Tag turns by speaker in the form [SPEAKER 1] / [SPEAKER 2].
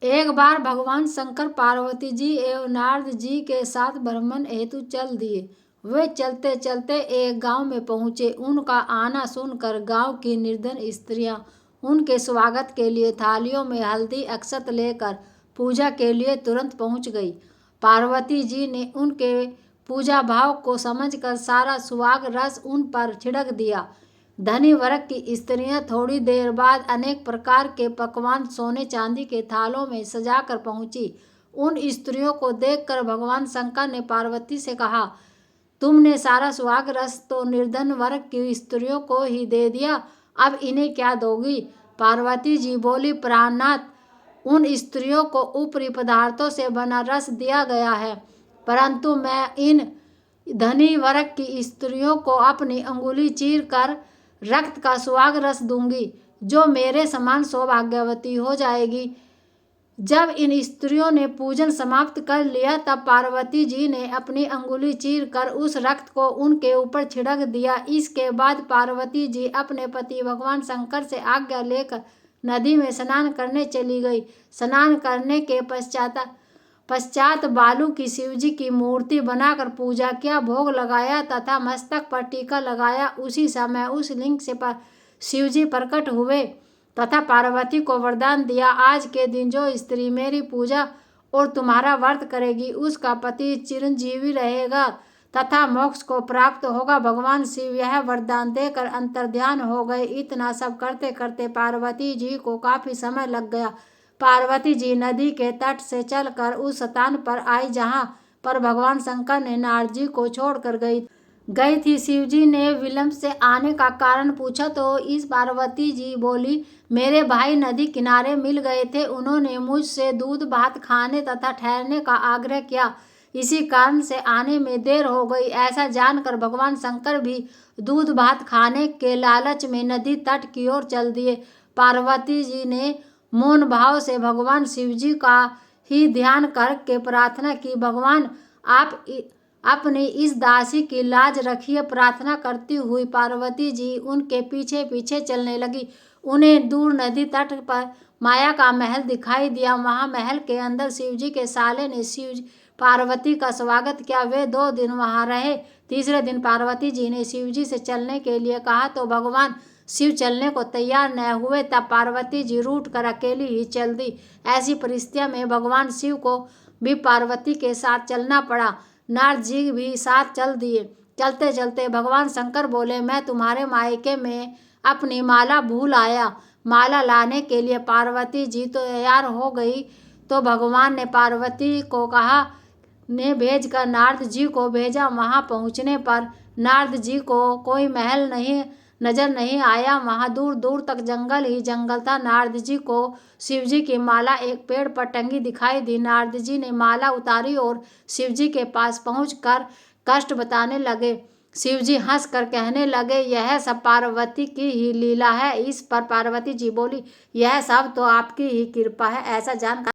[SPEAKER 1] एक बार भगवान शंकर पार्वती जी एवं नारद जी के साथ भ्रमण हेतु चल दिए। वे चलते चलते एक गांव में पहुंचे। उनका आना सुनकर गांव की निर्धन स्त्रियां उनके स्वागत के लिए थालियों में हल्दी अक्षत लेकर पूजा के लिए तुरंत पहुंच गई। पार्वती जी ने उनके पूजा भाव को समझकर सारा सुहाग रस उन पर छिड़क दिया। धनी वर्ग की स्त्रियां थोड़ी देर बाद अनेक प्रकार के पकवान सोने चांदी के थालों में सजाकर पहुंची। उन स्त्रियों को देखकर भगवान शंकर ने पार्वती से कहा, तुमने सारा सुहाग रस तो निर्धन वर्ग की स्त्रियों को ही दे दिया, अब इन्हें क्या दोगी? पार्वती जी बोली, प्राणनाथ, उन स्त्रियों को ऊपरी पदार्थों से बना रस दिया गया है, परंतु मैं इन धनी वर्ग की स्त्रियों को अपनी अंगुली चीर कर रक्त का सुहाग रस दूंगी, जो मेरे समान सौभाग्यवती हो जाएगी। जब इन स्त्रियों ने पूजन समाप्त कर लिया तब पार्वती जी ने अपनी अंगुली चीर कर उस रक्त को उनके ऊपर छिड़क दिया। इसके बाद पार्वती जी अपने पति भगवान शंकर से आज्ञा लेकर नदी में स्नान करने चली गई। स्नान करने के पश्चात बालू की शिवजी की मूर्ति बनाकर पूजा किया, भोग लगाया तथा मस्तक पर टीका लगाया। उसी समय उस लिंग से शिवजी प्रकट हुए तथा पार्वती को वरदान दिया, आज के दिन जो स्त्री मेरी पूजा और तुम्हारा व्रत करेगी उसका पति चिरंजीवी रहेगा तथा मोक्ष को प्राप्त होगा। भगवान शिव यह वरदान देकर अंतर्ध्यान हो गए। इतना सब करते करते पार्वती जी को काफी समय लग गया। पार्वती जी नदी के तट से चलकर उस स्थान पर आई जहां पर भगवान शंकर ने नारद जी को छोड़कर गई थी। शिव जी ने विलंब से आने का कारण पूछा तो इस पार्वती जी बोली, मेरे भाई नदी किनारे मिल गए थे, उन्होंने मुझसे दूध भात खाने तथा ठहरने का आग्रह किया, इसी कारण से आने में देर हो गई। ऐसा जानकर भगवान शंकर भी दूध भात खाने के लालच में नदी तट की ओर चल दिए। पार्वती जी ने मौन भाव से भगवान शिव जी का ही ध्यान करके प्रार्थना की, भगवान आप अपनी इस दासी की लाज रखिए। प्रार्थना करती हुई पार्वती जी उनके पीछे पीछे चलने लगी। उन्हें दूर नदी तट पर माया का महल दिखाई दिया। वहां महल के अंदर शिवजी के साले ने पार्वती का स्वागत किया। वे 2 दिन वहां रहे। तीसरे दिन पार्वती जी ने शिवजी से चलने के लिए कहा तो भगवान शिव चलने को तैयार न हुए। तब पार्वती जी रूठ कर अकेली ही चल दी। ऐसी परिस्थितियों में भगवान शिव को भी पार्वती के साथ चलना पड़ा। नारद जी भी साथ चल दिए। चलते चलते भगवान शंकर बोले, मैं तुम्हारे मायके में अपनी माला भूल आया। माला लाने के लिए पार्वती जी तो तैयार हो गई तो भगवान ने पार्वती को कहा ने भेजकर नारद जी को भेजा। वहां पहुंचने पर नारद जी को कोई महल नजर नहीं आया। वहां दूर दूर तक जंगल ही जंगल था। नारद जी को शिवजी की माला एक पेड़ पर टंगी दिखाई दी। नारद जी ने माला उतारी और शिवजी के पास पहुंचकर कष्ट बताने लगे। शिवजी हंसकर कहने लगे, यह सब पार्वती की ही लीला है। इस पर पार्वती जी बोली, यह सब तो आपकी ही कृपा है। ऐसा जानकर